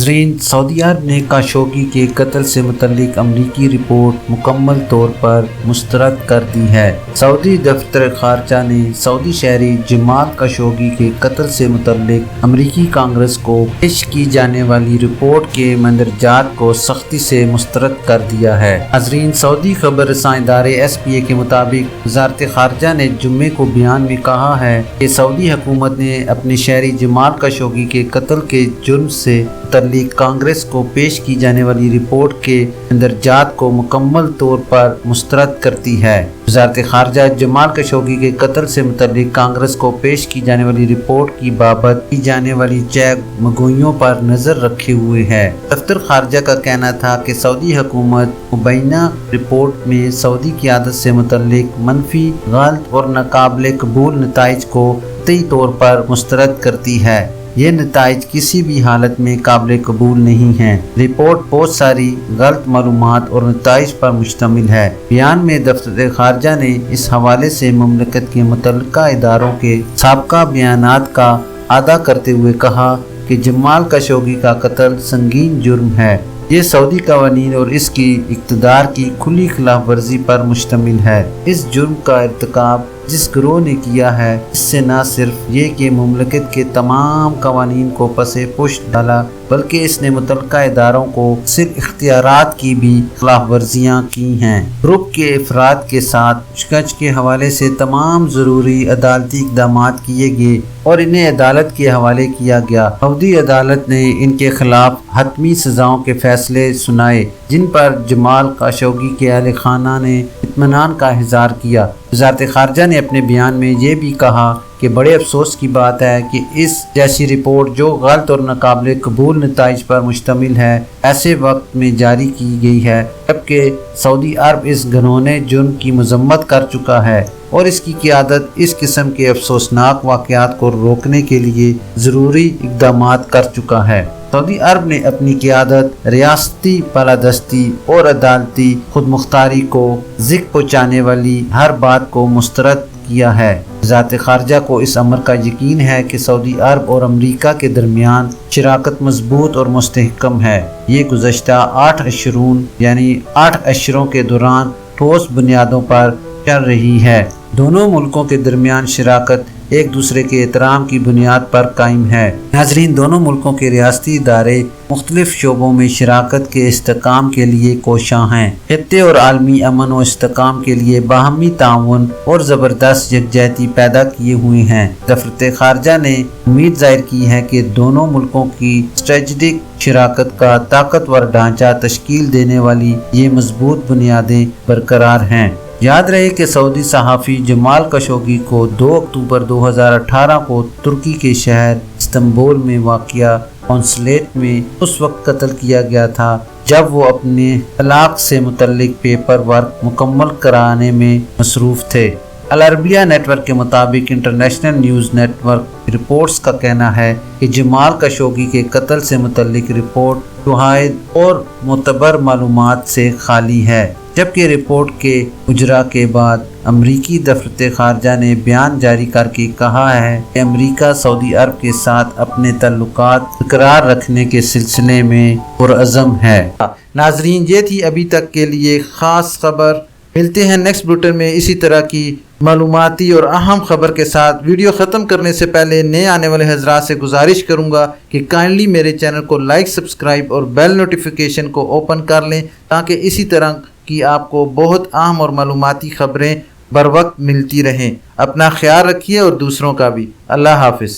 नाज़रीन, सऊदी अरब ने काशोगी के कत्ल से मुतल्लिक अमरीकी रिपोर्ट मुकम्मल तौर पर मुस्तरद कर दी है। सऊदी दफ्तर खारजा ने सऊदी शहरी जमाल काशोगी के कत्ल से मुतल्लिक अमरीकी कांग्रेस को पेश की जाने वाली रिपोर्ट के मंदरजात को सख्ती से मुस्तरद कर दिया है। नाज़रीन, सऊदी खबर रसां इदारे SPA के मुताबिक वज़ारत खारजा ने जुम्मे को बयान में कहा है कि सऊदी हुकूमत ने अपने शहरी जमाल काशोगी के कत्ल के जुर्म से मुतल्लिक कांग्रेस को पेश की जाने वाली रिपोर्ट के मंदरजात को मुकम्मल तौर पर मुस्तरद करती है। वज़ारत खारजा जमाल काशोगी के कत्ल से मुतल्लिक कांग्रेस को पेश की जाने वाली रिपोर्ट की बाबत की जाने वाली चेक मगोइयों पर नजर रखे हुए है। दफ्तर खारजा का कहना था कि सऊदी हुकूमत मुबैना रिपोर्ट में सऊदी क़यादत से मुतल्लिक मनफी, गलत और नाकाबिले कबूल नताइज को कतई तौर पर मुस्तरद करती है। ये नताइज किसी भी हालत में काबिल कबूल नहीं है। रिपोर्ट बहुत सारी गलत मालूमात और नताइज पर मुश्तमिल है। बयान में दफ्तर खारजा ने इस हवाले से मुमलकत के मुतल्लिका इदारों के साबका बयानात का अदा करते हुए कहा कि जमाल काशोगी का कत्ल संगीन जुर्म है। ये सऊदी कवानीन और इसकी इक़्तिदार की खुली खिलाफ वर्जी पर मुश्तमिल है। इस जुर्म का इर्तिकाब जिस गिरोह ने किया है, इससे न सिर्फ ये कि मुमलकत के तमाम कवानीन को पसे पुष्ट डाला, बल्कि इसने मुतल्लिका इदारों को सिर्फ इख्तियारात की भी खिलाफ वर्जियाँ की हैं। ग्रुप के अफराद के साथ पूछताछ के हवाले से तमाम ज़रूरी अदालती इक़दाम किए गए और इन्हें अदालत के हवाले किया गया। सऊदी अदालत ने इनके खिलाफ हतमी सज़ाओं के फैसले सुनाए, जिन पर जमाल काशोगी के अहले खाना ने इत्मीनान का इज़हार किया। वज़ारत खारजा ने अपने बयान में ये भी कहा कि बड़े अफसोस की बात है कि इस जैसी रिपोर्ट जो गलत और नाकाबिले कबूल नताइज पर मुश्तमिल है, ऐसे वक्त में जारी की गई है जबकि सऊदी अरब इस घिनौने जुर्म की मजम्मत कर चुका है और इसकी क़यादत इस किस्म के अफसोसनाक वाक़यात को रोकने के लिए ज़रूरी इक़दाम कर चुका है। सऊदी अरब ने अपनी क़यादत रियासती बालादस्ती और अदालती खुदमुख्तारी को ज़िक पहुँचाने वाली हर बात को मुस्तरद किया है। वज़ारत खारजा को इस अमर का यकीन है कि सऊदी अरब और अमरीका के दरमियान शराकत मजबूत और मुस्तहकम है। ये गुज़श्ता 8 अशरून यानी 8 अशरों के दौरान ठोस बुनियादों पर चल रही है। दोनों मुल्कों के दरमियान शराकत एक दूसरे के एहतराम की बुनियाद पर कायम है। नाज़रीन, दोनों मुल्कों के रियासती इदारे मुख्तलिफ शोबों में शराकत के इस्तेकाम के लिए कोशां हैं। खित्ते और आलमी अमन और इस्तेकाम के लिए बाहमी ताउन और ज़बरदस्त यकजहती पैदा किए हुए हैं। दफ्तर खारजा ने उम्मीद जाहिर की है कि दोनों मुल्कों की स्ट्रेटजिक शराकत का ताकतवर ढांचा तश्कील देने वाली ये मजबूत बुनियादें बरकरार हैं। याद रहे कि सऊदी सहाफ़ी जमाल काशोगी को 2 अक्टूबर 2018 को तुर्की के शहर इस्तांबुल में वाक़िया कॉन्सुलेट में उस वक्त कत्ल किया गया था जब वो अपने तलाक से मुतल्लिक पेपर वर्क मुकम्मल कराने में मसरूफ़ थे। अल अरबिया नेटवर्क के मुताबिक इंटरनेशनल न्यूज़ नेटवर्क रिपोर्ट्स का कहना है कि जमाल काशोगी के कत्ल से मुतल्लिक रिपोर्ट शुहाइद और मुतबर मालूमात से खाली है, जबकि रिपोर्ट के उजरा के बाद अमरीकी दफ्तर खारजा ने बयान जारी करके कहा है कि अमरीका सऊदी अरब के साथ अपने ताल्लुकात बरकरार रखने के सिलसिले में पुरअज़म है। नाज़रीन, ये थी अभी तक के लिए ख़ास खबर। मिलते हैं नेक्स्ट बुलेटिन में इसी तरह की मालूमाती और अहम खबर के साथ। वीडियो ख़त्म करने से पहले नए आने वाले हज़रात से गुजारिश करूँगा कि काइंडली मेरे चैनल को लाइक, सब्सक्राइब और बेल नोटिफिकेशन को ओपन कर लें ताकि इसी तरह कि आपको बहुत अहम और मालूमाती खबरें बर वक्त मिलती रहें। अपना ख्याल रखिए और दूसरों का भी। अल्लाह हाफिज़।